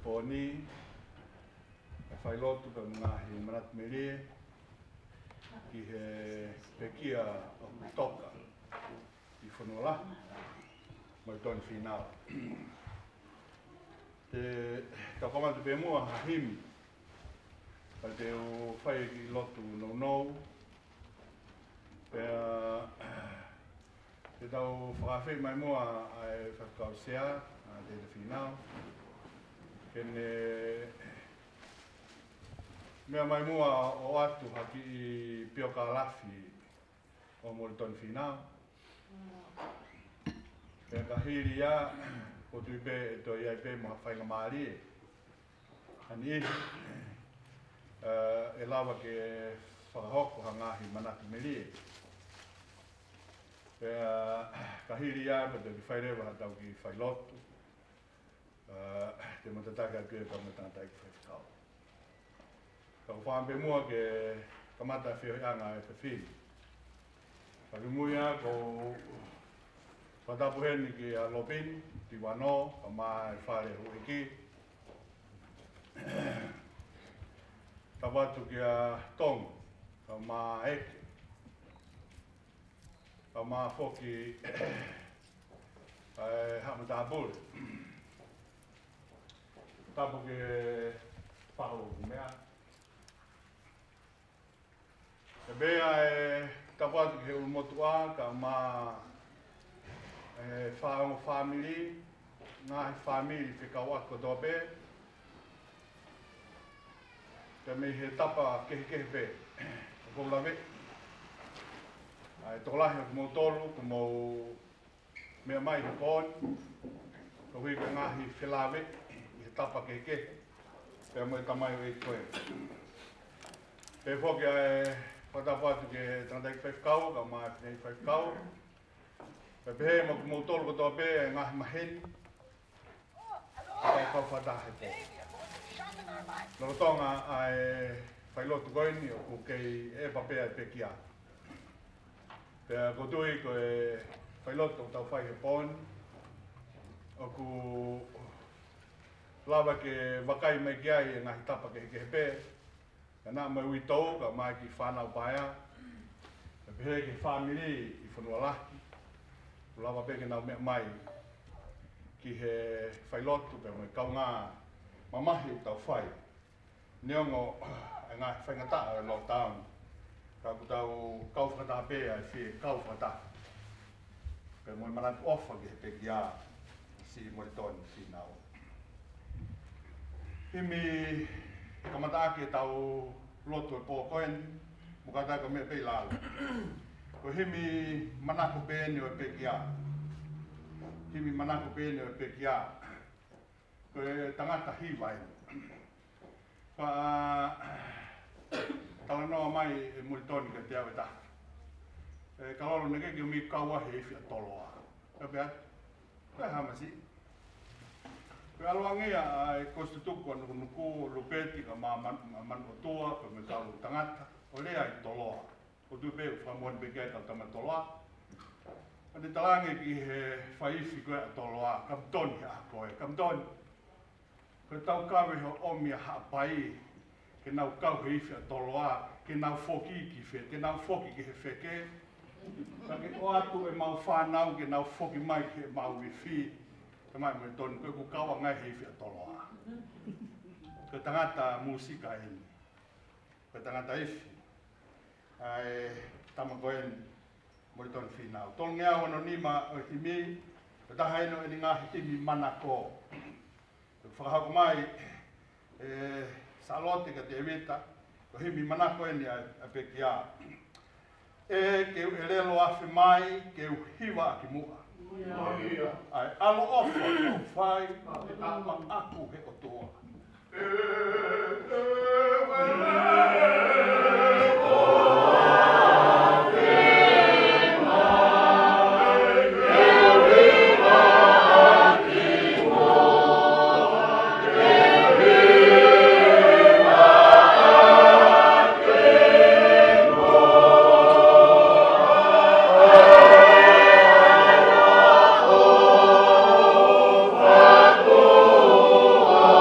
poni e whai lotu ka ngahi manat meri ki he pekia o kutoka i whanua mai toni whinau. Ka komatu pe mua hahimi pa te o whai ki lotu nou te tau whakawhi mai mua ai whakausea te whinau. Kene mea mai mua o atu haki i pioka lafi o mori toni whinau. Pea ka hiri ia o tui pe e toi ai pe maha whainga maari e. Ani e lawa ke whakahoko ha ngahi manaki meri e. Pea ka hiri ia pa te whairewa ha tau ki whailotu. Te matataka ke pa matata i whaikau. Ka whaampe mua ke kamata whio anga e whiwhiri. Whakimuia ko whatapuheni ki a Lopin, ti wano, ka maa e whare huiki. Ka watu ki a Tong, ka maa eke. Ka maa whoki Hamataburi. Tapu ke whaho mea. E bea e tapu atu ki he ulmotua, ka maa whaongo family, ngahi family whikau ako tope. Te me he tapa kehe pe, ko lawe. Ai tolahi ko mo tolu, ko mo mea mai he pon. Ko hui ka ngahi whilawe, he tapa kehe. Pea mo e tamai o e koe. Pe whoki ai whatapu atu ke tandaik whaikau, ka mai whinei whaikau. Pe pehe mo ko mo tolu ko tope e ngahi maheni. Kau whatahe po. Lorotonga ai whailotu koini o ku kei e papea e pekia. Pea kotui ko e whailotu o tau whai he pon. O ku lawa ke wakai mai ki ai e ngahi tapa ke pe. Ka nā mai ui tau ka mai ki whanau paia. Pe pehe ki whamiri i whanua laki. Lawa peke nau mea mai ki he whailotu pe mai kaunga mamahi o tau whai. Neongo e ngā whaingata o lockdown. Ka kutau kau whakata pēa e whie kau whakata. Pe moi manatu ofa ki he peki a si mori toni whinau. Himi kamata e tau lotu e pōkoen, mukata ka mea pei lalo. Ko himi manako pēne o e peki a. Himi manako pēne o e peki a. Ko e tangata hiwai. Ka tala noa mai e muri toni ka te aweta. Ka lolo neke ki umi kauahe e whia toloa. Ka pea, koe hamasi. Koe aloangia e konstituku anu nuku lupeti ka maa manu toa, ka me tau tangata. O lea i toloa. O tu peu whamuan peke tau tama toloa. Ane talange ki he whaifi koe a toloa. Kamtoni a koe, kamtoni. Koe tau kawe ho omia hapai, ke nau kau he iwhi a toloa, ke nau whoki ki whe, ke nau whoki ki he wheke. Ka ke o atu e mau whanau, ke nau whoki mai ki he mau iwhi. Ka mai mo e tonu, koe ku kaua ngai he iwhi a toloa. Koe tangata musika eni, koe tangata iwhi. Ai tama koen mori tonu whinau. Tolu ngea wano nima o himi, koe taha eno e ni ngahi himi manako. Whakahako mai, salote ka te eweta, ko himi manako eni a peki a. E keu e lelo awhi mai, keu hiwa aki mua. Ai alo ofa kau whai, ama aku he o toa.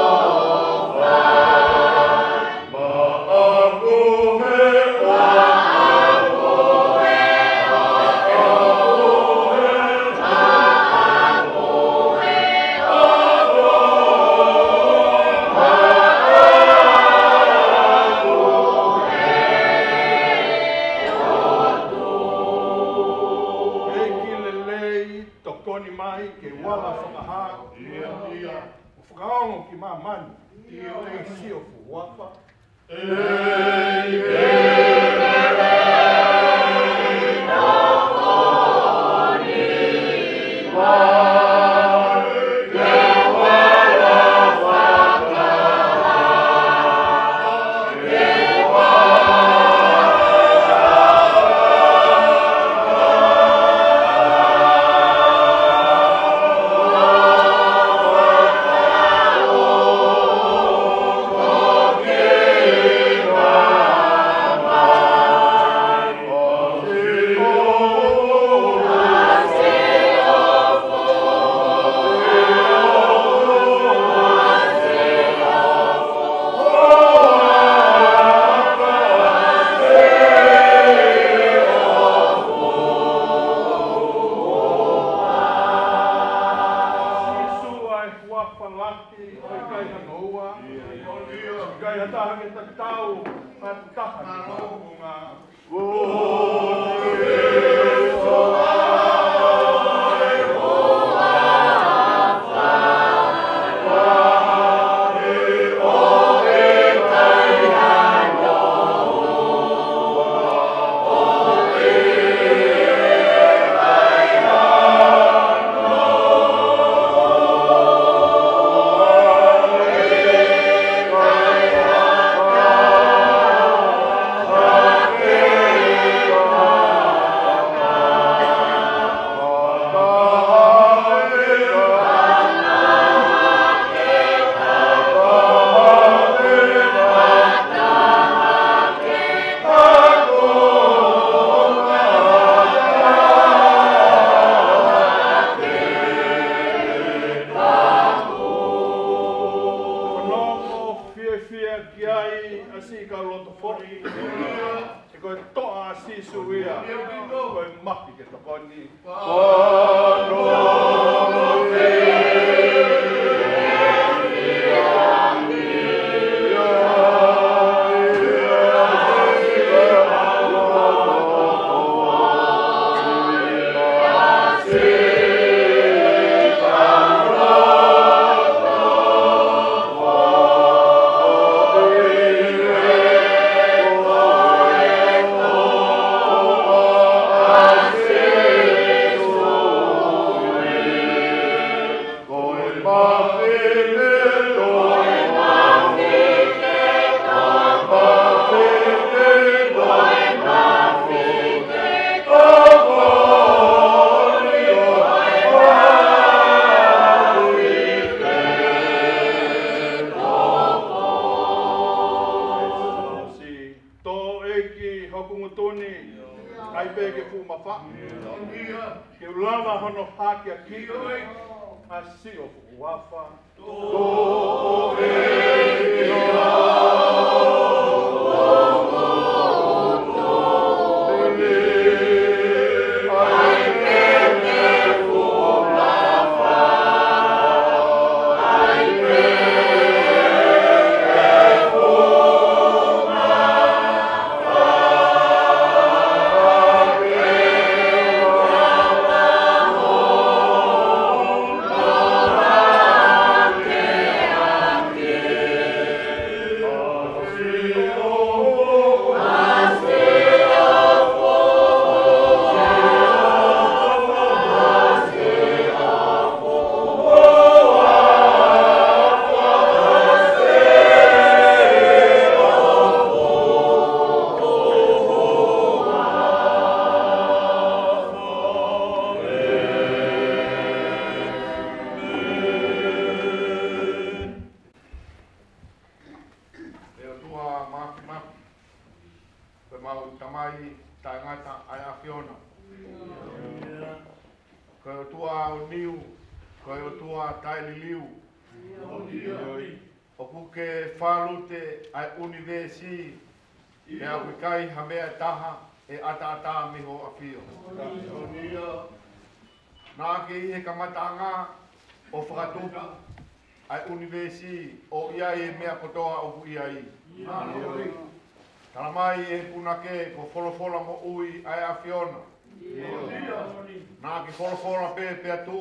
Oh man. E si o fuafa. Talamai e punake ko folofola mo ui ai a Fiona. Nā ki folofola pe atu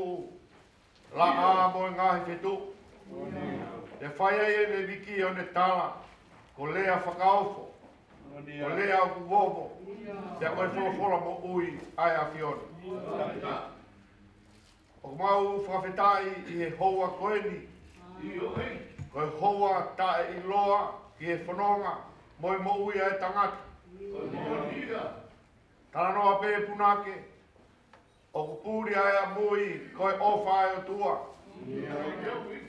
la a mo ngahi whetu. E whai ai e le wiki o ne tala. Ko lea whakaofo. Ko lea o kuvovo. Te koe wholofola mo ui ai a fiona. O mau whawhetai i he hoa koeni. Koe hoa tae i loa ki he whanonga. Moi mo ui ai tangata. Tala noa pē punake. O kupuri ai a mui koe ofa ai o tua.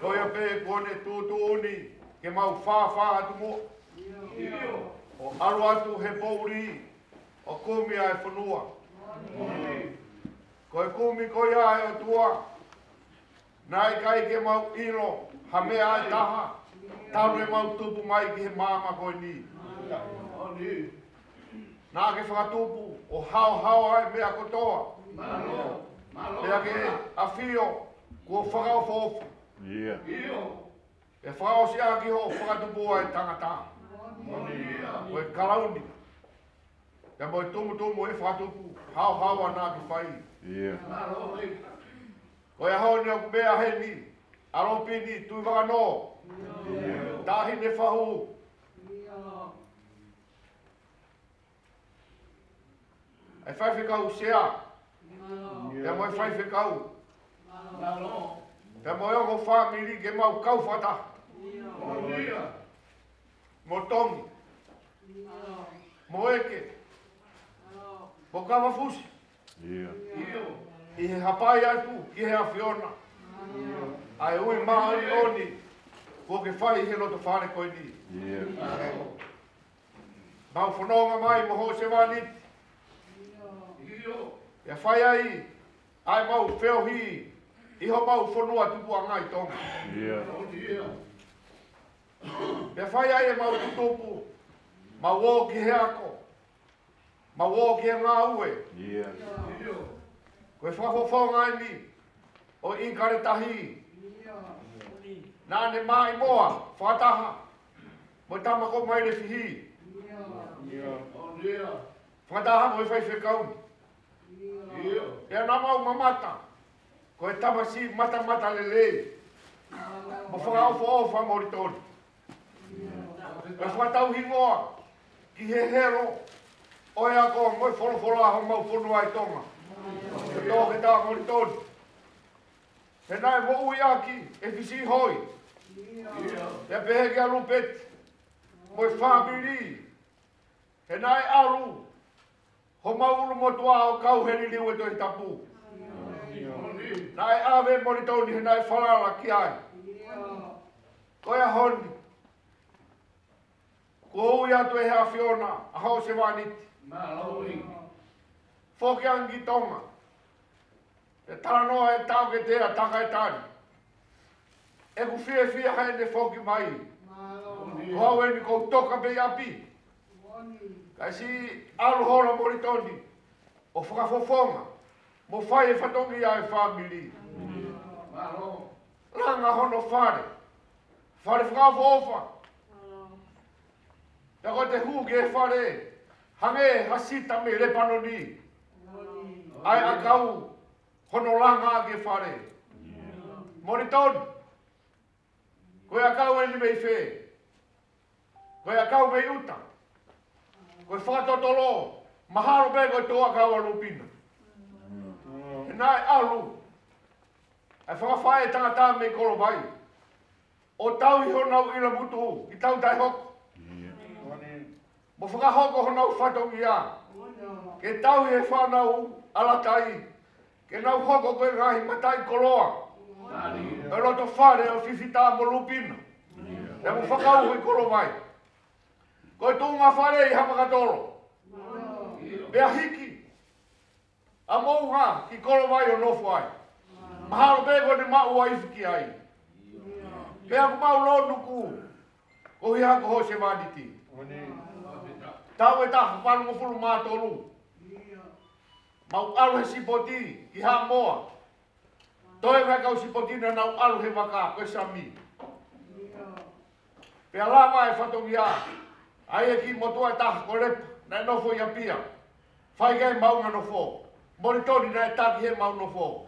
Koe a pē kone tūtu uni. Ke mau whawha atu mo. O aru atu he pouri. O kumi ai whanua. Koe kumi koe ai o tua. Nai kai ke mau ilo. Ha mea ai taha. Taru e mau tupu mai ki he mama koe ni. Nā ke whakatupu o hao ai mea kotoa. Mea ke a whio kua whakao whofu. E whakao si aki ho whakatupu ai tangata. Koe kalauni. Te moi tumu e whakatupu hao anā ki whai. Koe ahoni o mea heni. Aropini tui whakano. Tahi ne whahu. E whaiwhekau sea. Te moi whaiwhekau. Te moi ongo whamiri ke mau kau whata. Mo tongi. Mo eke. Mo kawa fusi. I he hapai atu ki he a Fiona. Ai ui maa i oni. Ko ke whai he loto whare koe ni. Mau whanonga mai mo ho se waniti. Ia whai ai mau wheo hi, iho mau whanua tupu a ngai tonga. Ia whai ai e mau tutupu, mau o ki he ako, mau o ki he ngā ue. Koe whawhawhau ngai ni, o inkare tahi. Nā ne mai moa, whataha, mo tamako mai le whihi. Whataha mo e whaiwhekauni. Pea nā mau mamata, koe tamasi mata lele. Mo whakaofo ofa mori toni. Koe whatau hingoa, ki he hero, oe ako moi wholofola ho mau whonua ai tonga. E tōke tā mori toni. He nai mo ui aki, e whisi hoi. Pea pehe ki alu peti, moi whabiri. He nai alu, ho maulu motua o kau heri liu e toi tapu. Nai awe moritoni he nai whalala ki ai. Koe a honi. Ko ui atu e hea Fiona, a hao se waniti. Whoke angi tonga. E tala noa e tau ke tea taka e tani. E ku fie hae ne whoki mai. Ko hau e ni kou toka pe api. Kai si alu hora moritoni, o whakafofonga, mo whai e whatongi ai whamiri. Ranga hono whare, whare whakafofa. Te koe te huke e whare, hange hasita me repanoni. Ai akau, hono langa ake whare. Moritoni, koe akau e ni mei whe, koe akau mei uta. Koe whakatotolo, maharo pe koe toa kaua lupina. E nai alu, e whakawhae tangata me kolo vai. O tau i honau ila mutu, i tau tai hoko. Mo whakahoko honau whatongi a. Ke tau i e whanau alatai. Ke nau hoko koe ngahi matai koloa. E roto whare o whiwhita mo lupina. E mo whakau i kolo vai. Koe tunga whare i hapakatoro. Pea hiki. A mouha ki kolo vai o nofu ai. Mahalo pego ni mau a ifiki ai. Pea ku mau lo nuku. Ko hi hako ho se vaniti. Tau e taha palu mo fulu mātoru. Mau alu he sipoti ki ha moa. Toi mai kau sipoti na nau alu he waka koe sami. Pea lama e whatongi a. Ai e ki motua e taha ko lepa, na e nofo ia pia. Whai kai maunga nofo. Moritoni na e taki he mau nofo.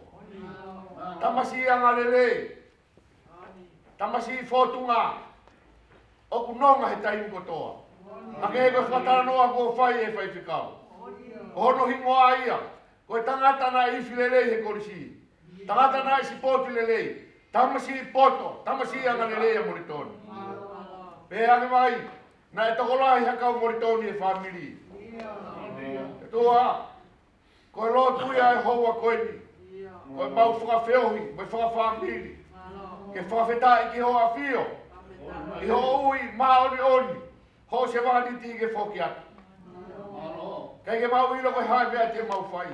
Tamasi ia ngā lele. tamasi fotunga o kunonga he taimu kotoa. Ake koe whataranoa ko whai e whai whikau. Hono hingoa ia, koe tangata na ifi lelei he korisi. Tangata na isi poti lelei. Tamasi poto, tamasi anga lelei a moritoni. Pe ane mai, na e tokolahi hakau moritoni e whamiri. E tua, koe lo tuia e hoa koe ni. Koe mau whakawheohi, koe whakawhamiri. Ke whawhetai ki hoa whio. I ho ui maoni oni. Ho se wahani ti ke whoki atu. Kei ke mau ilo koe hai mea te mau whai.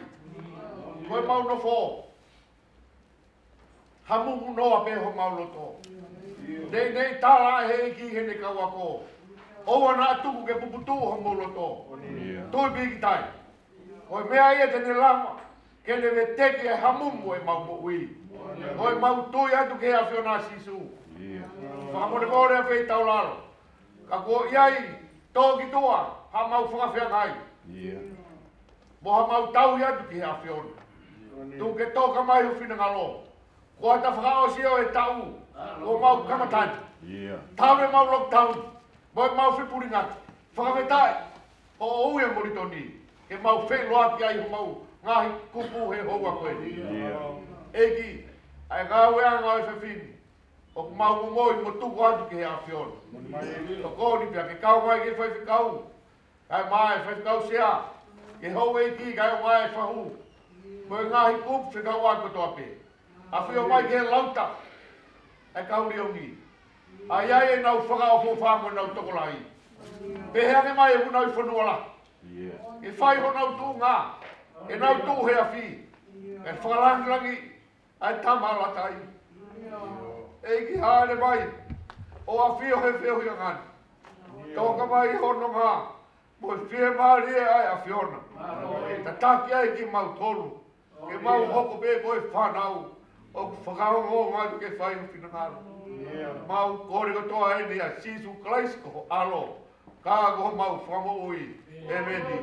Koe mau no fō. Hamungu noa pe ho mau loto. Nei tāla he ki he ne kaua ko. Owa na atuku ke puputu ho mau loto. Tui piki tai. Koe mea ia tene lama. Ke ne me teki e hamungu e mau mo ui. Koe mau tui atu ke a whiona sisu. Whakamone kore a whei tau lalo. Ka ko iai tōki tua ha mau whakawhea kai. Mo ha mau tau i atu ki a whiona. Tu ke tōka mai ho whina ngalo. Ko ata whakao sio e tau. Ko mau kamatani. Tau e mau lockdown. Mo e mau whipuri ngati. Whakawhetai. O ui e moritoni. Ke mau whei loa ki ai ho mau ngahi kupu he hoa koe. Eki, ai ngau e anga e whewhini. O mau ngoi mo tuku atu ki he a whiona. O kōni pia ke kau mai ke whaiwhikau. Kai mai whaiwhikau sea. Ke hou e ki kai o mai whahu. Mo e ngahi kupu whikau atu toa pe. A whio mai ke lauta. E kauri o ni. Ai ai e nau whakao fō whango nau tokolai. Peheane mai e unau i whanua la. E whai ho nau tū ngā. E nau tū he a whi. E whakalangilangi. Ai tamala tai. E ki haere mai. O a whio he whio hi angani. Tōka mai hono ngā. Mo e whio maari e ai a whiona. Ta taki ai ki mau tolu. Ke mau hoko be koe whanau. O whakaongo ngātu ke whai o whina ngāru. Mau kore kotoa e ni a sisu klais ko alo. Kā ko mau whamo ui. E meni.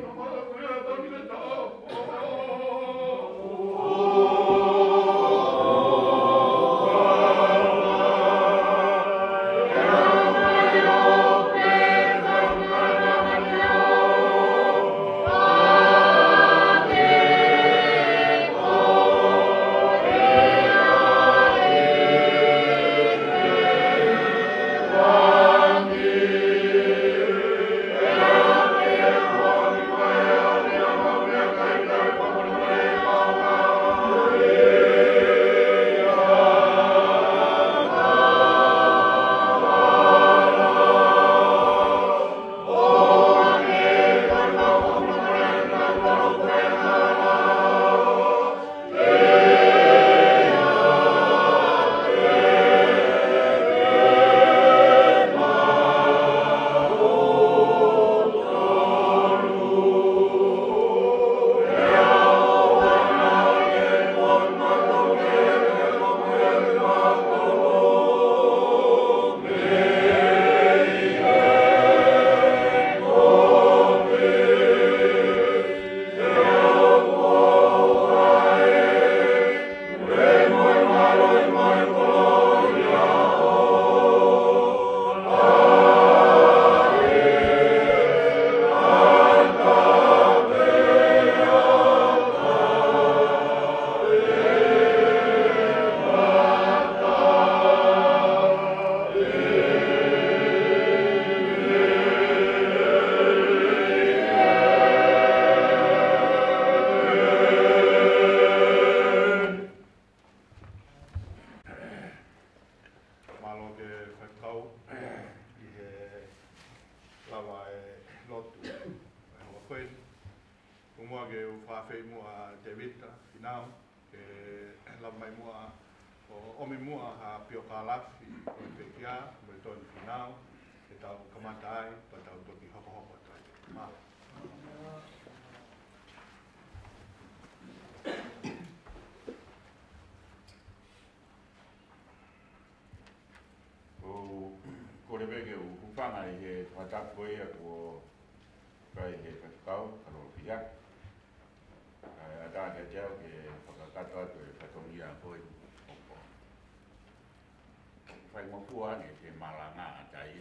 fai mo fua ne te malanga atai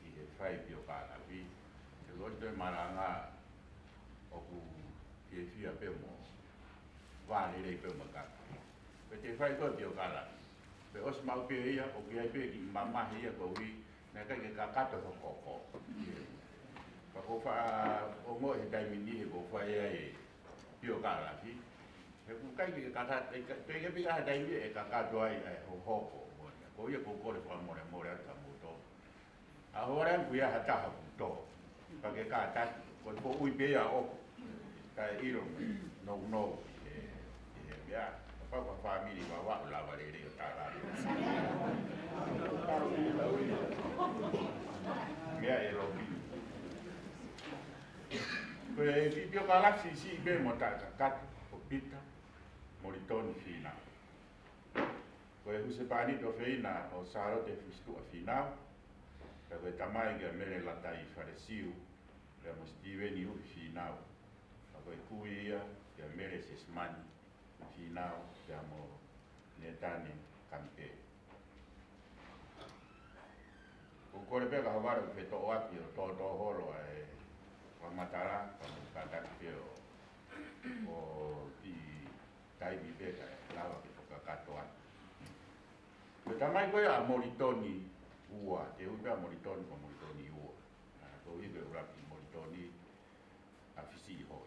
i he fai pio kala vi te loto malanga o ku ke fia pe mo vale le pe mo ka pe te fai ko pio kala pe os mau pe ia o ke ai pe ki mama ia ko wi na ka ke ka kato ko ko pa ko fa o mo he dai mini he ko fa ia e pio kala vi he ku kai ke ka ta te ke pe ka dai e ka ka do ai ho ho ko ia ko ko le fa mo le ta mo to a hora ku ia hata ha to pa ke ka ta ko ui pe ia o ka iro no ya pa family ba wa la va le ta la ya e lo ko e pio galaxy si be mo ta ka o pita moritoni fina ko e huse pani to feina o saro te fistu a fina ka ko tamai ga mele la tai faresiu le mo Steven u fina ko e kuia ya mele sesmani fina ya mo netani kampe ko le pega hawara ke to ati to holo e wa matara ka ta ke o ti tai bi pega lava ke ka katoa ko tamai ko ya moritoni ua te uta moritoni ko moritoni ua ko ibe ura moritoni afisi ho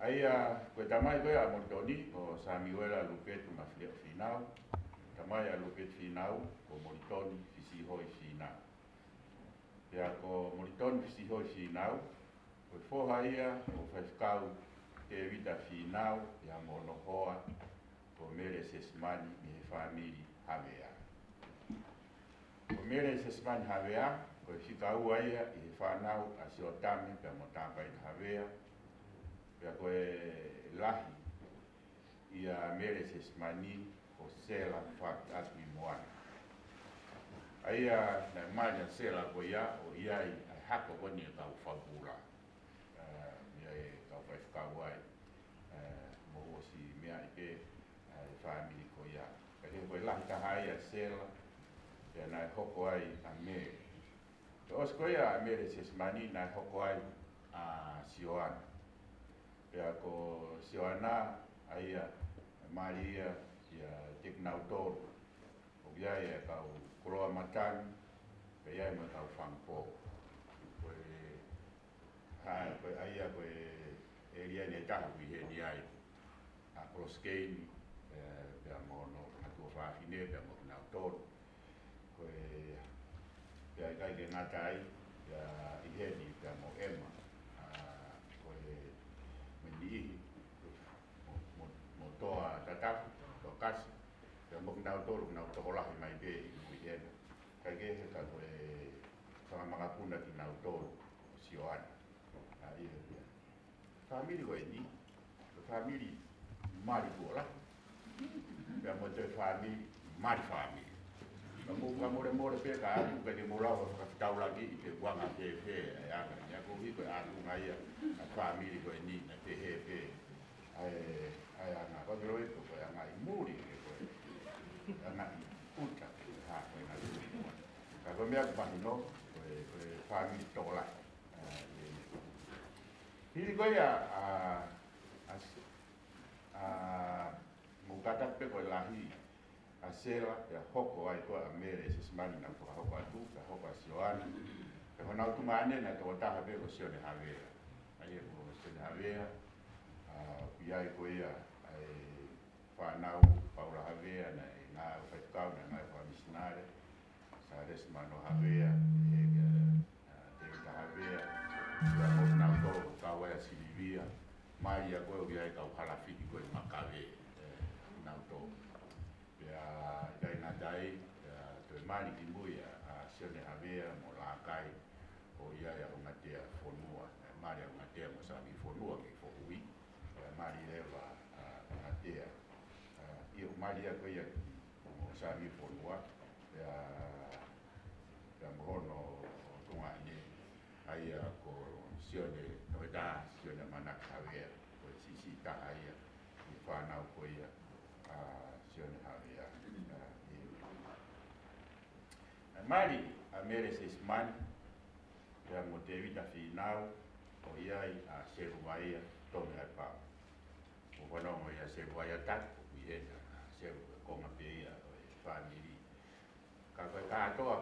ai ko tamai ko ya moritoni o Samuela Lupetu mafia final tamai a Lupetu final ko moritoni fisi ho final ya ko moritoni fisi ho final ko foha ia o fafkau te vida final ya mono hoa ko mere sesmani ni family havea ko mere sesmani havea ko fikau ia I fanau asiotami pe motapa I havea pe ko lahi ia mere sesmani ko sela fat asmi moana aia na manya sela ko ia o ia I hako ko ni ka fabula ia ka fikau ai mo si mea ke family ko ia ke ko la ta hai a sela ya na hoko ai a me to os ko ia me ses mani na hoko ai a sioan ya ko sioana ai a maria ya teknautor o ia ya ka kroa matan pe ia me ka fangpo ko ai a ko area ne ta wi he ni ai a proskein pe mono a tu fa fine pe mo na tot ko pe ai ke na tai ya I he ni pe mo ema ko me ni mo to a tata to kas pe mo na to la mai be wi he ka ke ka ko sa ma puna ki na to sioan ai family ko ni family mari bola pe mo te family mari family kamu le more pe ka aku ke mola o ka tau lagi ke wanga ke ya ya ko hi ko aku ngai a family ko ni na te he pe ai ana ko ro ko ya ngai muri ko ana puta ha ko na ka ko me ak no ko family to la hi ko ya mukata pe ko lahi a sela ya hoko ai ko a mere sesmani na ko hoko atu ka hoko sioana pe hona tu mane na to ta habe ko sio ne have ai ko sio ne have ia ko ia ai fa nau paula have na fa ka na fa misnare sa desmano have te ta have ya mo na to ka wa silivia Maria ko ia ka kala fiti ko makave na to ya dai na dai to mani ki muia a sene havea mo la kai o ia ya una tia fonua Maria una tia mo sa mi fonua ki fo ui Maria leva a tia io Maria ko ia mo sa mi fonua ya mo no tunga ni ai ko sione no da sione mana havea ko si ta ai fa na ko ia sione havea Mari, a mere se smani, ya mo te vita finau, o iai a seruaia, tome ai pau. O whanongo ia seruaia taku, i ena, seru konga pe ia, o e whamiri. Ka koe katoa,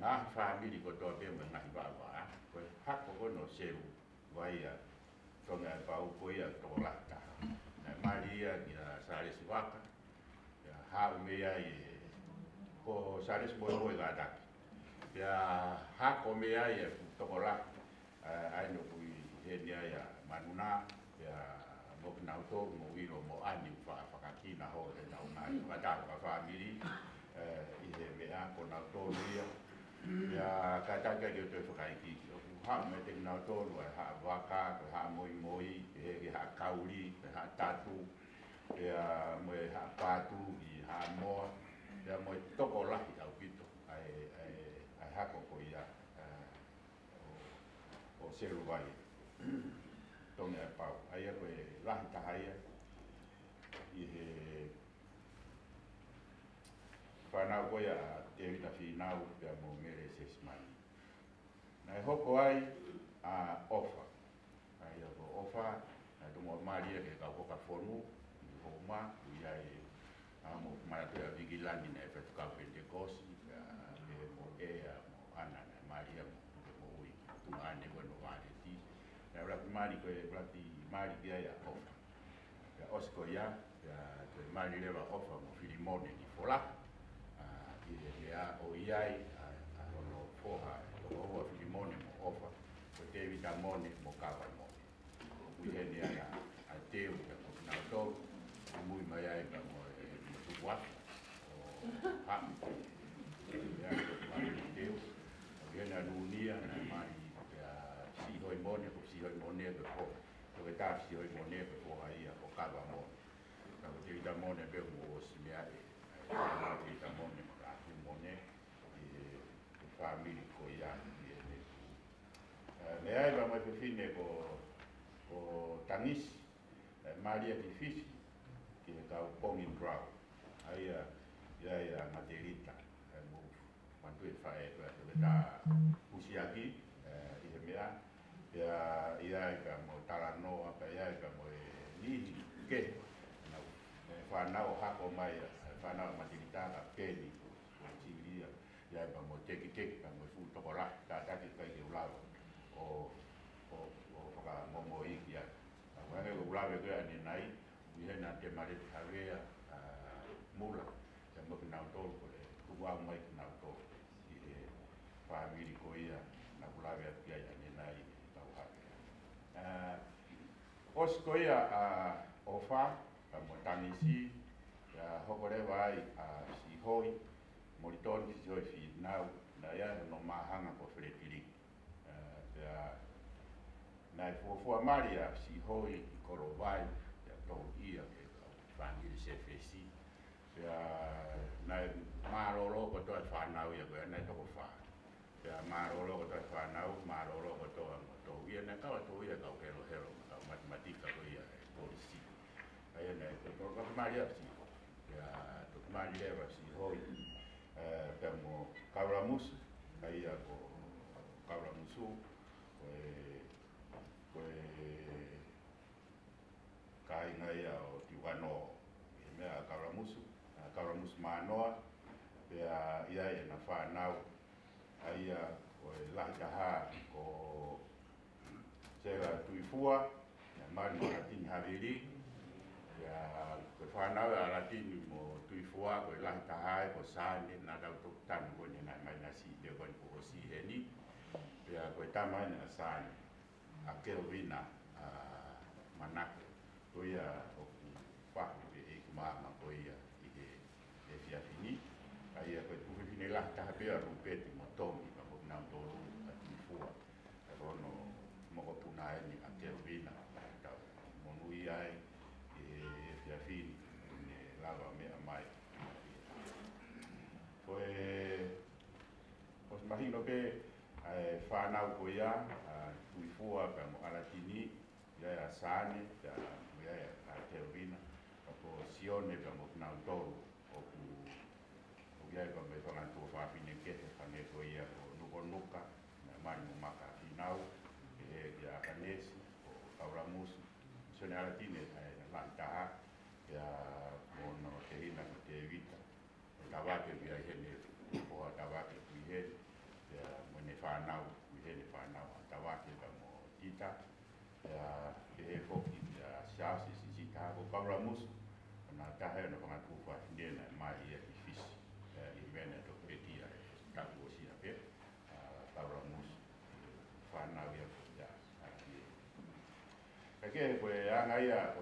ngā whamiri ko toa pe mo ngahi wawa, koe hako kono seru, waia, tome ai pau, ko ia toko lata. Nai mari ia, kia sare siwaka, ya hau mea i ko sare siwaka i gādaki. Ya hako mea i toko lata, ai no kui henia ia manuna, ya mo kinauto, mo wiro, mo ani, whakakina ho, e nau ngai, whakatako ka whamiri, i he mea, ko nauto ia, ya kataka ki o te whakaiki, ha me te nauto, e ha waka, e ha moi moi, e ha kauri, e ha tatu, e mo e ha patu, i ha moa, e mo e toko lahi au pito, ai hako ko ia, o seru vai, tonge e pau. Aia koe lahi tahaia, i he whanau koe a te wita whinau pia mo mere se smani. Nai hoko ai a ofa. Aia ko ofa, nai tongo maria ke kau hoka whonu, i homa, i ai mo maratua vigilani na e whatukau Pentecosti, e mo ea, mo ana, maria mo ui, tunga ane koe no vare ti. Nai rapi mari koe, rapi mari kia ia ofa. Ia osiko ia, koe mari lewa ofa mo Filimone ni Folaka. I ea o iai, a hono foha, o hoa Filimone mo ofa, ko te vita mone mo kawa mone. Ui hene ia a teo, ia ko nau tau, mui mai ai ka mo tukuata, o hami. Ia ko mari teo, o hene anunia, na mari sihoi mone, ko sihoi mone pe po, ko e tā sihoi mone pe foha ia, ko kawa mone. Ka ko te vita mone pe mo o simeare, te vita mone mo rātu mone, i whamiri ko ia, i e nesu. Me ai wa mai whiwhine ko tangisi, Maria ki Fisi, ki e kau Pongin Grau. Aia, ia materita, mo mantu e whae, koe tā usiaki, i he mea, ia e ka mo Talanoa, ka ia e ka mo e nihi ke, whanau hako mai, whanau materita ka peni, ko tiria, ia e ka mo teki, ka mo fu toko la, ka taki kai ke ulawa, o whaka momo iki ia. Wanga ko ulawe koe ane nai, i hena te marete hawea, mula, ia mo ki nau tolu ko le, kuwa mai ki nau tolu, i he whamiri ko ia, na ulawe api ai ane nai, tau hawea. Os ko ia o wha, ka mo tangisi, hoko rewa ai si hoi, moritoni si hoi whinau, na ia no mahanga ko whiretiri. Nai fuafua maria si hoi i koro vai, ia tau ia ke whangiri se whesi. Nai maroro ko toa whanau ia koe, nai toko wha. Maroro ko toa whanau, maroro ko toa tau ia, nai kawa tau ia kau hero hero, kau matematika ko ia e polisi. Aia nai, toko maria si toko maria lewa si hoi, pia mo kauramusu, aia ko kauramusu, kai ngai o Tiwano, e mea kauramusu manoa, pia ia e na whanau, aia ko e lahi taha ko Sera Tuifua, na mari mo Ratini Haviri, pia ko whanau a Ratini mo Tuifua, ko e lahi taha ko Sane, na tau tokutanu ko ni na mai nasi, pia ko ni ko si heni, pia ko e tamai na Sane, a Kelvina Manake, ko ia o ku whaku e kumama ko ia i he whiawhini, a ia ko e tuwhine lahi taha pia rupeti mo tomi, ka ko nau tolu a Tuifua, e rono moko puna eni a Kelvina, tau monui ai i he whiawhini, ne lawa mea mai. Ko os mahino pe whanau ko ia, Tuifua ka mo Alatini, ia Sane, ia a Kelvina, ko Sione ka mo nau tolu, o ia ko me whanga tō whawhine ke te whane ko ia ko nuko nuka, na mari mo maka whinau, ke he ki a kanesi, o kauramusu, so ne ala tine na lai taha, ia mono te hina ki te vita, e tawake via hene, poha tawake kui hene, ia mwene whanau, kui hene whanau, a tawake ka mo tita, ia ke he whoki, ia siasi si sita ko kauramusu, na tahe na whanga tō whawhine na mai ia ki fisi. Mene to petia tapu si ape tauramus whanau ia ya ke ko anga ia ko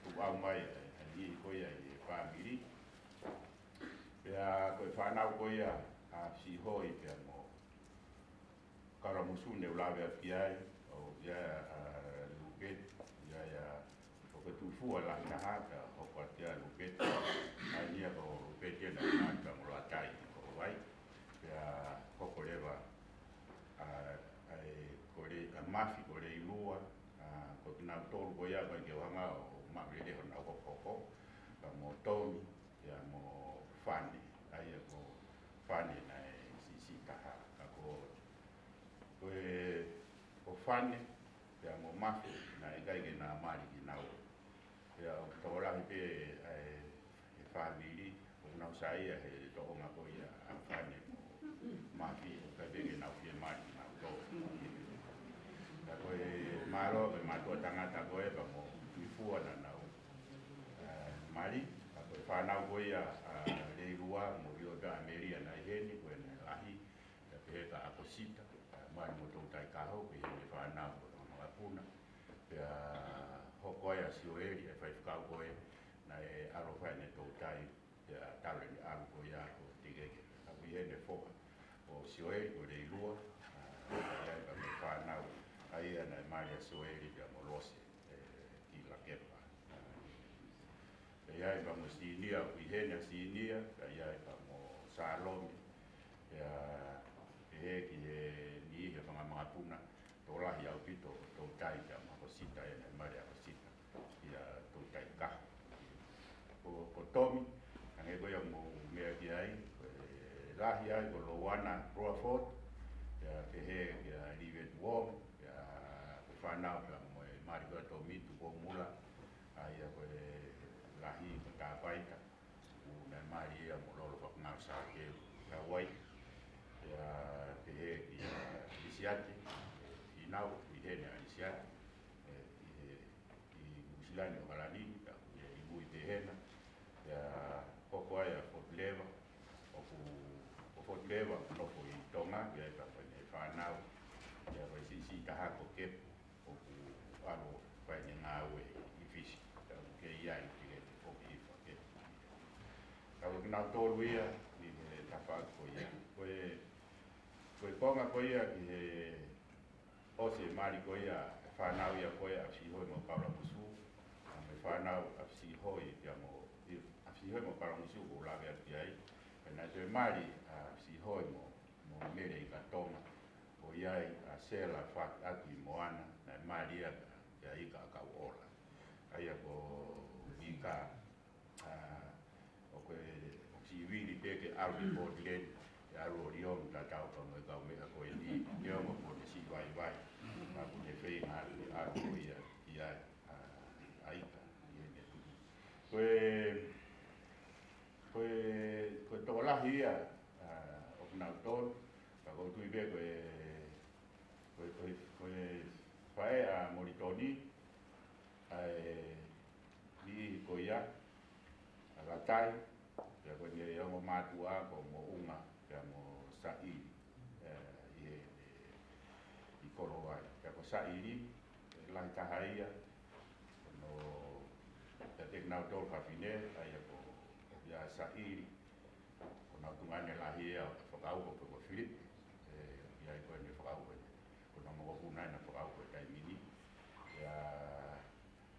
tu au mai ni ko ia i family ya ko whanau ko ia a si hoi pe mo karamusu ne ulave piai o ya luget ya ko tu fu ala na hata o ko tia luget ai ia ko petia na mata mo atai ko vai ya kokoleva ai kore mafi kore ilua ko na tolu ko ya ba ke wanga o ma rede ho na ko ka mo tomi ya mo fani ai ko fani na si ta ka ko fani ya mo mafi na ga na mari na ya to la pe ai family una usai e to nga ko ia afane mafi ka bege na fie mari na to ka ko maro be mato tangata ko e ba mo ifua na na mari ka ko fa na ko ia le rua mo yo ga ameria na heni ko na ahi ka pe ka akosita mari mo to tai ka ho ke ni fa na ko na puna ya hokoya sioeri e fa ka ko e na e aro fa ne to tai ya tare ni alu ko ya ko tigeke a viene foka o sioe o de lua ya ka me fa na ai na maria sioe ya molose ki la kepa ya ba mo si nia viene si nia ya ba mo salome ya ki ni he fa ma puna to la ya pito to tai ya ma ko sita ya maria ko sita ya to tai ka ko tomi nge ko yang mo me ki ai lahi ai ko loana Roafort ya ke he ya rivet wom ya whana ka mo mari ko to mitu ko mula ai ya ko lahi ko ta paita na mari ya mo lo ko na sa ke ka wai ya ke he ya isiati inau i he na isiati i musilani o kalani ya i bui te hena ya ko ya fotleva o fotleva no ko i tonga ya ka ne whanau ya ko si ta ha ko ke o alo pa ni nga we i fisi ke ia i ke ko i fa ke ka ko na to ruia ni ta fa ko ya ko konga ko ya ki o se mari ko ya whanau ya ko ya si ho mo ka musu me whanau a si ho ya mo si hoi mo paramusu ko lawe ati ai na te mari si hoi mo mere i ka tonga o iai a sela whak ati moana na mari a i ka ola ai a ko i ka o koe o si wili peke aru i Port Glen aru o rion ta tau ka mo i ka mea koe ni neo mo po te si vai a ko te whei ngā aru o ia i ai aika koe tō lahi ia o kuna tōn ka kou tui be koe whae a Moritoni ni ko ia a gatai kia koe ne ongo mātua ko mo unga kia mo sai i koro ai kia ko sai ni lahi taha ia no kia te nau tōl whawhine ai a ko ya sai ko na tungane lahi ia whakau ko Philip ia ko ne whakau ko na mo ko na whakau ko tai mini ya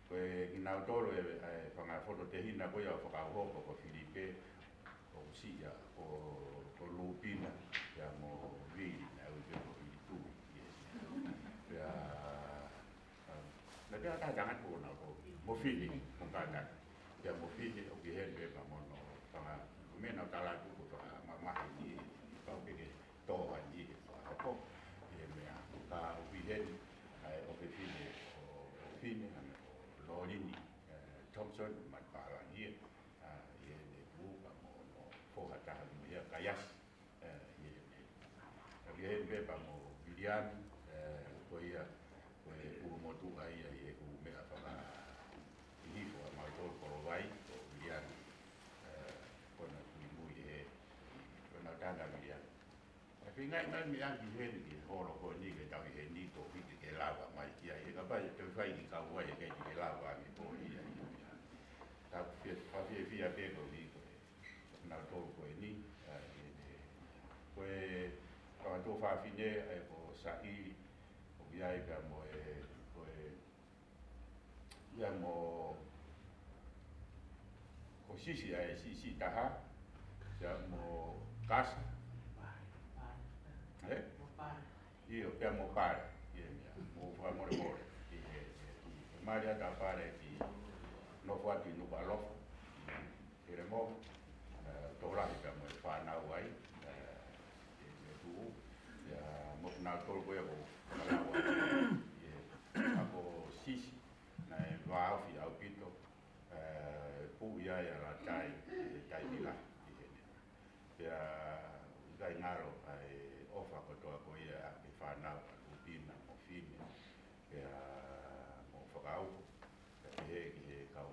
ko ki nau tōlo e whanga whoto te hina ko ia whakau ko Philippe ko si ia ko lupina ya mo vili na u ko i tu ya na te jangan ko na ko mo fili mo kata ya mo fili o ki hele ba mo no whanga mena tala ku ko son ma palangia ye ne bu pa mo fo hata ya kayas ye be pa mo bilian ko ia ko mo tu ai ye ku me pa hi fo ma to ko vai ko bilian ko na ku mu ye ko na tanga bilian tapi ngai mi an di hen di holo ko ni ke tau he ni to ki ke lava mai ki ai ka ba te fai ki ka wa ye ke ki lava mi po ia ta fia pe ko ni ko na to ko ni ko ka to fa fine e ko sa i o ia e ka mo ko ia mo ko sisi ai sisi ta ha ya mo casa io abbiamo pare mo fa mo Maria da pare di no fuati no balo eremo tora abbiamo fa na wai tu ya mo na tol ko yo ako sisi na va fi au pito pu ya la tai bila ya dai ngaro ai ofa ko to ko ia ke fa na upina mo fine ya mo fagau ke kau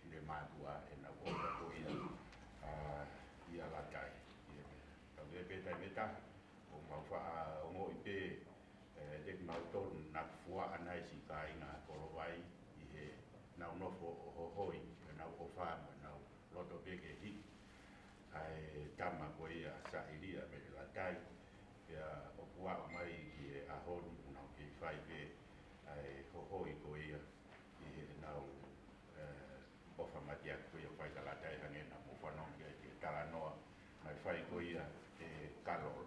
ile matua e na ko ia ia la tai ka ve beta beta o ma fa o mo ipe de na to na fua anai si kai na ko vai i na no fo hoi na ko fa na loto bege hi ai tama ko ia sa iria me la tai ya o kua mai ki a honu na ki fai be ai ho hoi ko ia i na o fa matia ko ia fai la tai hange na mo fa no ki tala no mai fai ko ia calor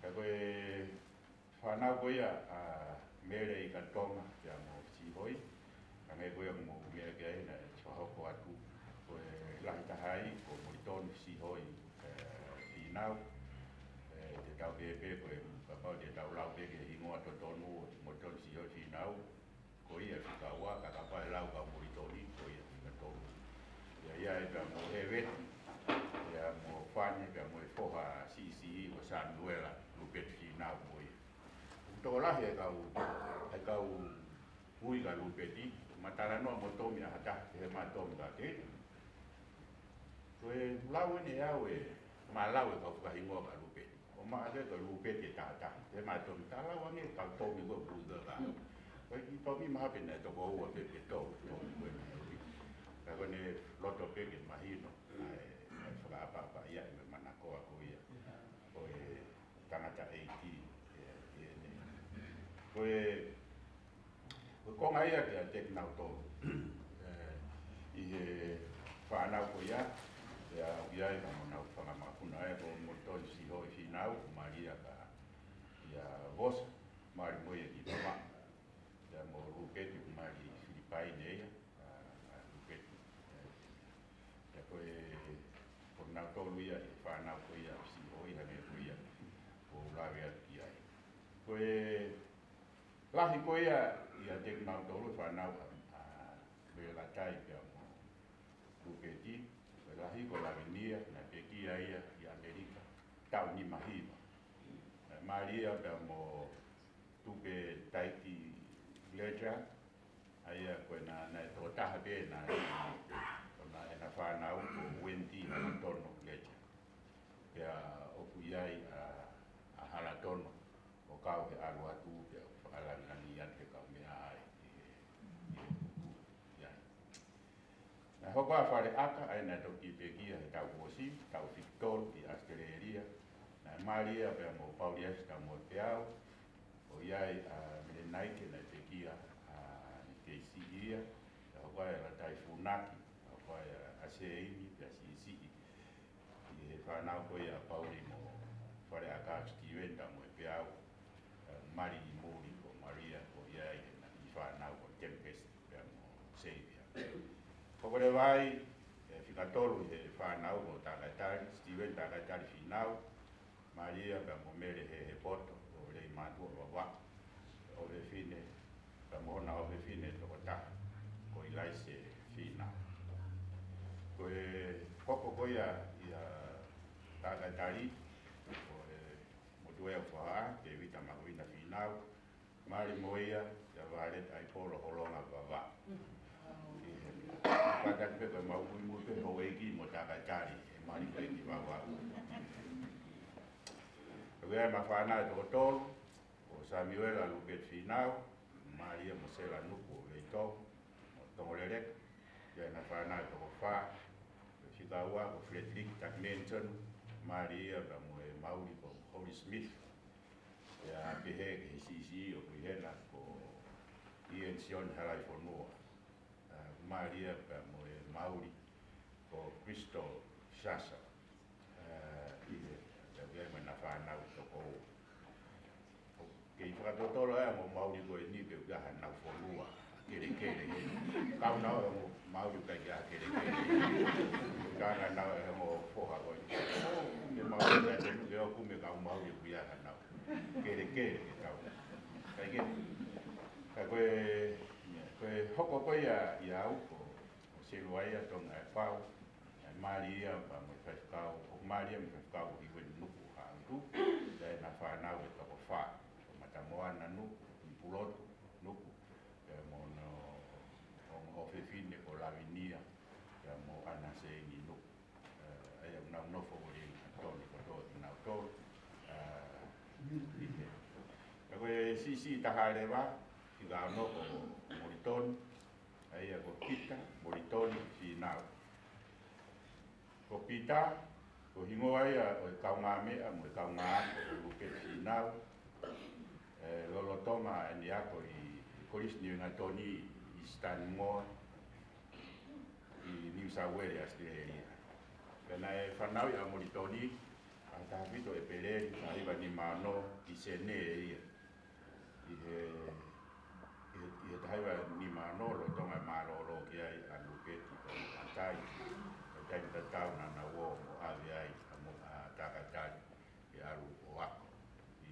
ka ko fa na ko ia a mere i ka toma ya mo si hoi hange ko ia mo me ke na so ho ko atu ko la ta hai ko mo ton si hoi finau te tau pe ko pa pa te tau lau pe ke ingo to tonu mo ton si hoi finau ko ia ka wa ka pa lau ka mo toni ko ia ka tonu ia e ka mo hewe ia mo fane ka mo foha si o san duela lu pe finau mo ia to la he ka ui ka lu pe ti matara no mo tomi hata he ma tomi ka ke koe lau ni awe ma lau e ka hingo ka lupe o ma ale ka lupe te tata te ma to ta lau ni ka to mi go buda ka koe ki to mi ma pe na to go o pe to koe ka ne loto pe ke ma hino ai fra pa ia me mana ko ko ia koe tangata eiti koe ko ngai ia ke te na to i whanau ko ia ya ia ka na whangamakuna e ko mo to si hoi finau maria ka ia vos mari mo ia ki tama ya mo ruketi mari filipai nei ruketi ya ko ko na to ia whanau ko ia si hoi ha ne ko ia ko la ia ki ai ko lahi ko ia te na to whanau me la tai pe Ruketi, lahi ko la vinia na pekia ia i Amerika, tau ni mahiwa. Maria pe mo tupe taiti leja, aia ko na to taha be na na whanau ko wenti na tono leja. Pea oku iai a hala tono, o kau he alu atu pe alangani ate kau mea ai. Hoko a whare aka ai na toki pekia he tau Wosi, tau Victor i Australia. Na Maria pe mo Paulias ka mo peau. O iai me naike na pekia ni keisi ia. Hoko a la tai funaki, hoko a seini pe si I whanau ko ia Pauli mo whare aka Steven ka mo peau. Mari i Muri ko Maria ko iai na I whanau ko Tempest pe mo Seivia. Poko le vai, fika tolu he whanau o takatari, Steven takatari finau, Maria ka mo mere he poto, o le matu o wa, o le fine, ka mo na o le fine to ta, ko ilai se fina. ia tākai mo tu e wha ke vita makuina finau mari moia ia vale ai polo holonga vava pada ke pe mau mu pe ho eki mo tākai e mari pe ki vava Vea mafana to tol o Samuel alu bet finau Maria Mosela nuku leito tongolelek ya na fana to fa Chicago ko Frederick Mention Maria ba mo Mauri ko Holy Smith ya ke he sisi o hena ko Ian Sion halai for no Maria ba mo Mauri ko Cristo Shasa na fana to ko ke fra to to la mo Mauri ko ni ke ga na for no kere ka na mo Mauri ka ga kere kana na mo foha ko me Mauri na te ke o kume ka Mauri ku ya na kere ke ka ke ko hoko ko ya ko se lo ai to na pau Maria ba mo fa ka o Maria me fa ka i wen no ha tu na fa na o to fa mata mo na no pulot no mo no o fe fine ko la vinia ya mo ana se ni no ai na no fo ri to ni ko to na to ko si ta ha le ba ki ga no ko moriton ai ko kita moriton final ko pita ko hingo ai o kaunga me a mo kaunga ko ke final lo toma ni ako i kolis ni nga toni i stan mo i New South Wales area kana e fanau ya mo toni anta vito e pele ai va ni mano i sene i tai va ni mano lo toma malo lo ke ai anu ke ti antai tai ta tau na wo ave ai mo taka e aru o ako i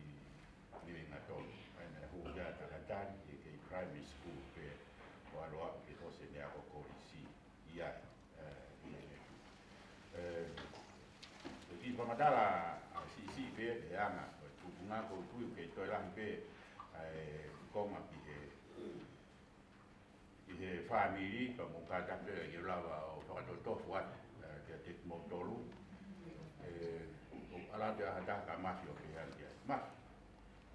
living at all and hu ya taka i primary school pe o alo ke ho se ne ako ko si ia ki pa matala si pe e ana tu na ko tu ke to la pe koma pi he family pa mo ka ta pe ke lava o fa to fuat ke te mo tolu ala de hada ka mafio ke ya ma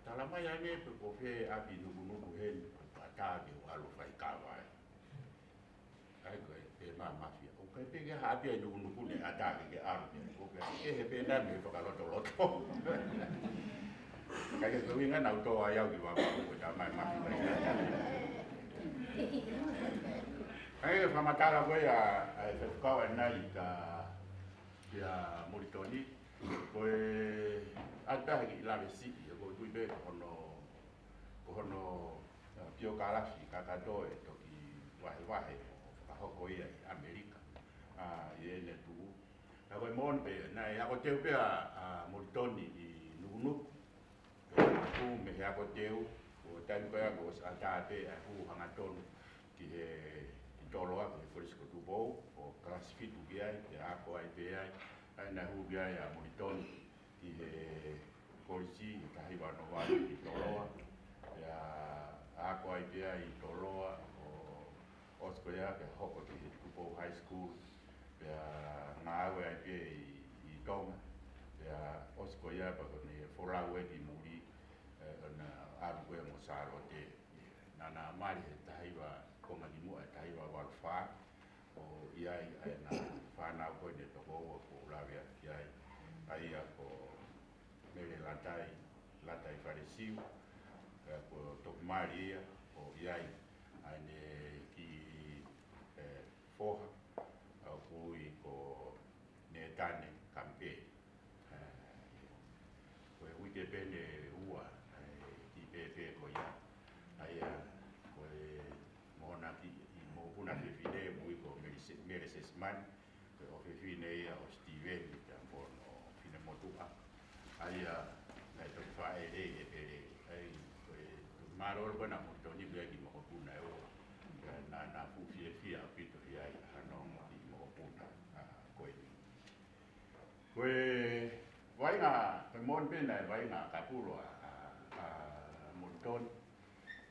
tala mai ane pe ko fe api nugu hen ata ke alu fai ka vai ai ko e mafia o ke pe ke ha pe nugu ne ata ke alu ko ke he pe na me fa ka lo to ka ke ko winga na to ya ki wa ko ta mai mafia ai fa matala ko ya e ka wa na ita ya Moritoni ko ata ki la vesi ko tu be kono pio kala fi ka do e to ki wa ka ho ia America ye ne tu na ko mon pe na ya ko te pe a Moritoni i nunu ku me ya ko te o tan ko ya ko ata te a hu hanga ton ki he tolo a ko ko tu bo o classific tu ia ya ko ai pe ai na hu ia ya Moritoni i he polisi ka hi wa no wa i tolo ya a ko ai pe ai tolo o skoia ke hoko ki Tupo High School ya na we ai pe i tonga ya o skoia pa ko ni fora we di muri na a ko mo saro te na mari tai wa ko ma di mu tai wa wa fa o ia na fa na ko ni to ko la via ia ai ko mele latai faresiu ko to Maria o ia ane ki foha ko i ko ne tane kampe ko wike pene ua ki pepe ko ia ai ko mona ki mo puna ke fide mo ko mereces man o fe fine ia o Steven ta forno fine motua ai na to fa e ai ko maro ko na mo to ni be ki mo puna e o na fu fie pito ia ano mo puna ko Koe wainga, koe mon pena e wainga kapuro a monton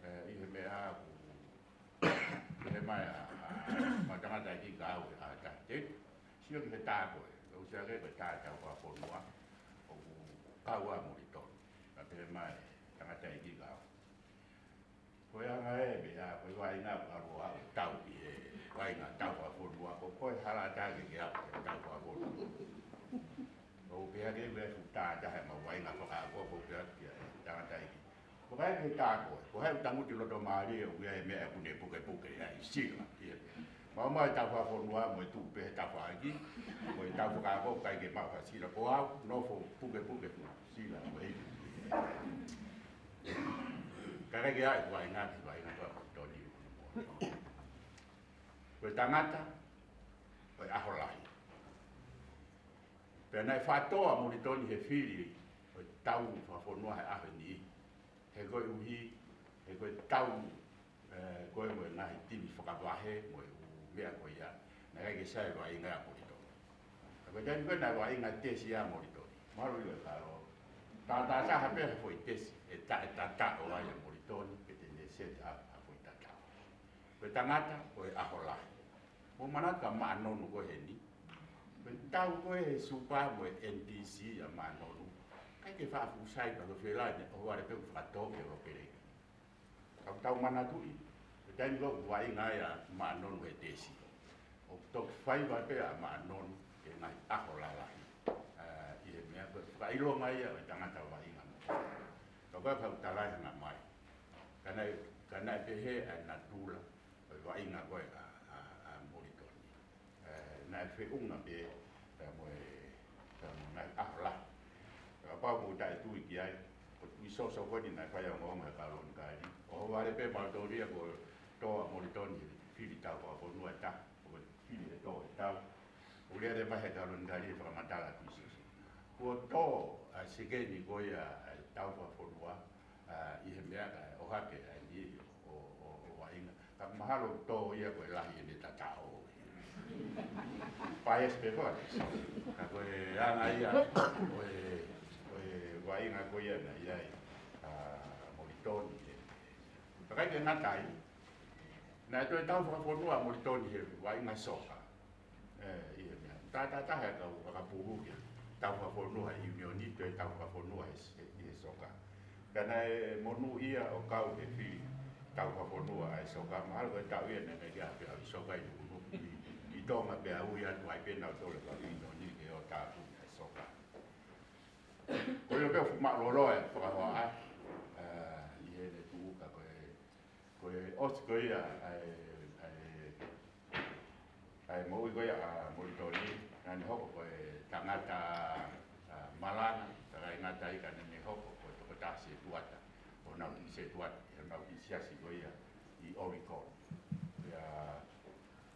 i he mea ku he mai ma tangata ki ka au a ta te sio ki he tā koe o sea ke koe tā tau kua whonua o ku kaua moniton ka te mai tangata ki ka au koe anga e mea koe wainga arua tau i he wainga tau kua whonua ko koe hala tāke ki au tau kua whonua o pea ke vea fu tā tahe ma wainga whakaakua ko pea kia tangata ki ko hai ke tā koe, ko hai tanguti loto maari o ia e mea kune puke ia i sila. Ma mai tau whawhonua mo e tūpe he tau whaaki, mo e tau whakaako kai ke mau ha sila. Ko au, no fo puke sila mo e kare ke ai kua inga ki kua inga kua toni. Ko e tangata, ko e aho lahi. Pea nai whatoa mo ni toni he whiri, ko e tau whawhonua he aho ni he koe uhi, he koe tau, koe mo e ngahi tini whakawahe, mo e mea koe ia, na kai ke sai roa inga a moritori. A koe tani koe na roa inga tesi a moritori. Maru iwa karo, tā taha pēha fwoi tesi, e tā o ai a moritori, ke te ne set a fwoi tā tā. Koe tangata, koe aho lahi. Mo manaka maa nonu koe he ni. Koe tau koe he supa mo e NDC a maa nonu. Kai ke whaafu sai pa ko whelai ne o ware peu whakatō ke o pere. Kau tau mana tui. Te taimi ko wai ngai a maa nonu he tesi. O tok whai wai pe a maa nonu ke ngai ako lalahi. I he mea ko whailo ngai a tangata wai ngai. Kau kai kau talai hanga mai. Kanai pehe a natula. Wai ngai koe a moritoni. Nai whiunga pe mo e ngai ako lahi. Apa mo dai tu ki ai o i so ko ni na fa ya ngoma ka lon kai o vale pe ma to ria ko to mo ri ton fili ta ko no ta o fili to ta o ria de ma he ta lon kai fa ma ta la tu si ko to a se ke ni ko ya ta ko no i he mea o ha ke ni o wa ina ka ma halo to ia ko la hi ni ta ta o pa es pe ko ka ko ana ia o wai ngā koia na iai moritoni kai ke ngatai na to tau whakawhonua moritoni he wai ngā soka i he mea tā hea kau whakapuhu kia tau whakawhonua he unioni to e tau whakawhonua he soka kana e monu ia o kau he whiri tau whakawhonua he soka mahalo koe tau ia nene kia pia i soka i unu i tonga pia ui atu ai pena o tole ka unioni ke o tātu he soka ko yo pe ma lo e fa ha i he de tu ka ko os ko ia ai mo i ko ia monitori na ho ko tangata malanga ta ngata i ka ne ho ko to ta se tuata o na se tuata na i sia si ko ia i oricon ya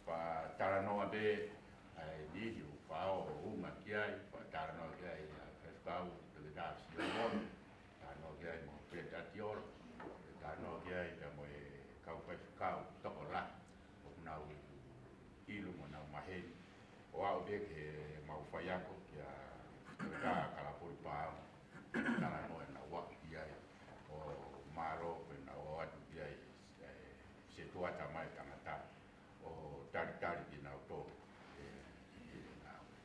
pa taranoa be ai ni hu pa o uma kia pa taranoa kia i kau da si o no que hay mo predator no que hay como kau kau tokola na ilu mo na mahen o au de que mau fayako ya ka kala por pa na no na wa ya o maro na o atu ya se tua tamai tamata o tar na to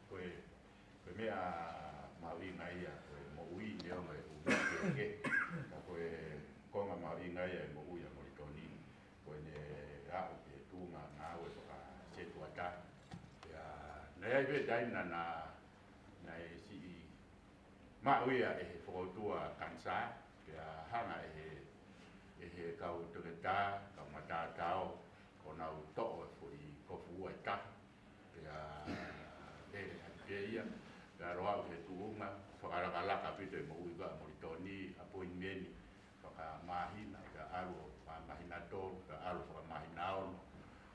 ko me a mawi ngai ya mo ui leo mai u ke ko ko ma mawi ngai ya mo ui mo toni ko ne a o ke tu na we ka se tu ata ya nei ve dai na si ma ui ya e fo tu a kansa ya hana e ka u tu ta ka mata tao ko na u to fo i ko fu ata ya ia ka roa ke tuunga whakaraka ka pito mo uiga moritoni appointment whakamahina ka aru mahina tōru ka aru whakamahina ono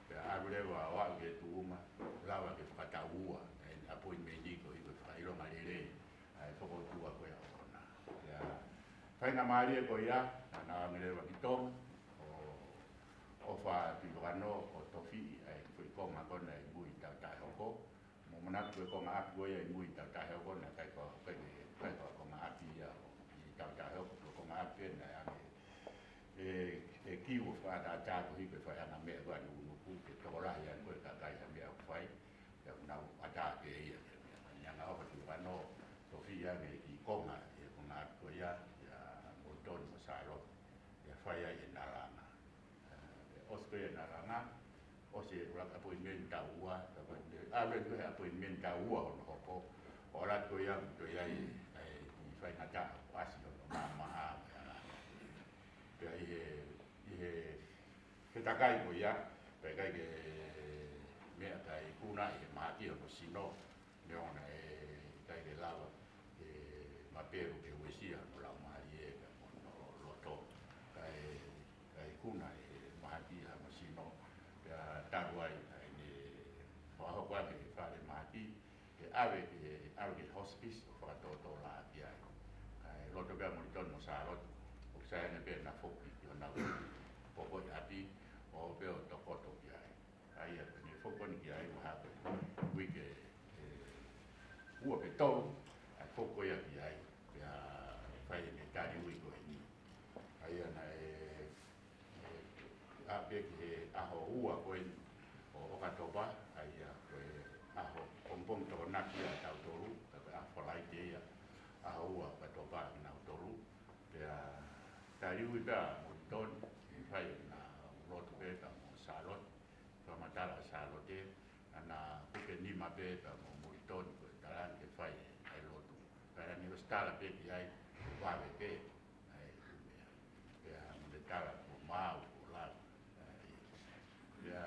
ka aru lewa wa ke tuunga lawa ke whakataua appointment ko i whakaironga lere whakotua ko ia ona whainga maari ko ia na ngelewa ki tonga o wha pilo ano o tofi ai whikonga kona i mui tau tai hoko mo mana ko ko nga ko ya mui ta ta he ko na kai ko ko nga ti ya ta ta he ko nga pe na ya ki wo fa ta ta ko hi pe fa ya na me ba nu ku ke to ra ya ko ta ta ya me fa ya na a ta ke ya ya na ko tu ba no Sofia me ki ko nga ko nga ko ya ya mo ton mo sa ro ya fa ya na la na Australia na la na o se ura appointment ta ua a le ko appointment ta ua o no ko ora to ya i fai na ta asi no ma pe ke ta kai ko ya pe kai ke me ta i kuna i ma ti o sino me ona kai ke lava ma pero ke wesia no la ma ye no lo to kai kuna ma ti ha sino taruai ni fa ho kwa ke fa le mati ke ave ke hospice fa to la dia lo to ga mo ton mo sa lo o sa ne be na fo yo na po ko ati o be o to ko to dia ai ni fo ko ni ai ha wi ke u pe to a fo ko ya dia ya fa ni ta ni wi ko ni ai na a be ke a ho ua ko o ka toba ai a ho kompong to na ki a tau toru ka a folai te a ua ka toba na toru pe a ta riu da mo ton i fai na lot be ta mo salot pa matala salot te na ku ke ni ma be ta mo ton ko taran ke fai ai lot para ni stala pe ki ai va be pe ai pe a de tala mo mau la ya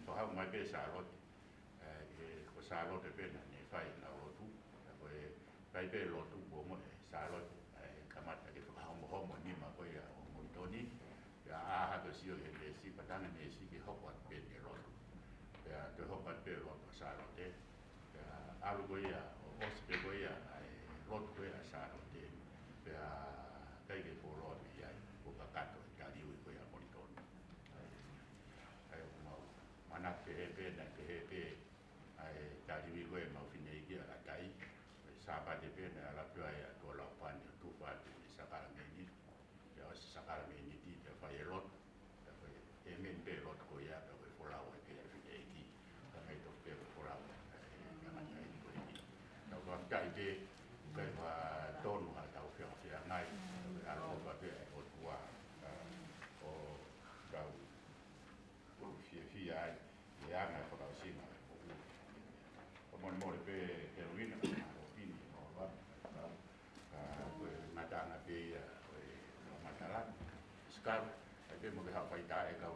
to ha mai be salot ko salot te pe na ni fai na lotu ko fai be lotu bo mo salot kamata ke ha mo ni ma ko ya mo toni ya ha ko si o le si patana ne si ke hokwa pe de lotu ya to hokwa pe lotu salot te ya alu ko ya o se ko ya lotu ko ya salot te ya kai ke po lo ya ko ka kato ka di ko ya mo toni mana pe na pe ai ta di ko ma fine ki ala tai sa pa de pe na la pua ya to la pan tu fa sa ka me ni ya sa ka me ni ti te fa lot e men pe lot ko ya ko fo la wa pe fine ki ka mai to pe fo la ya ma ai ko ni no ko ka ide ka va ton wa ta o fi ngai ala ko pa pe o tua o ka o fi ai ya na fa ka si na mo pe heroína o pini o va matanga pe o matala skar pe mo ha fa ita e ka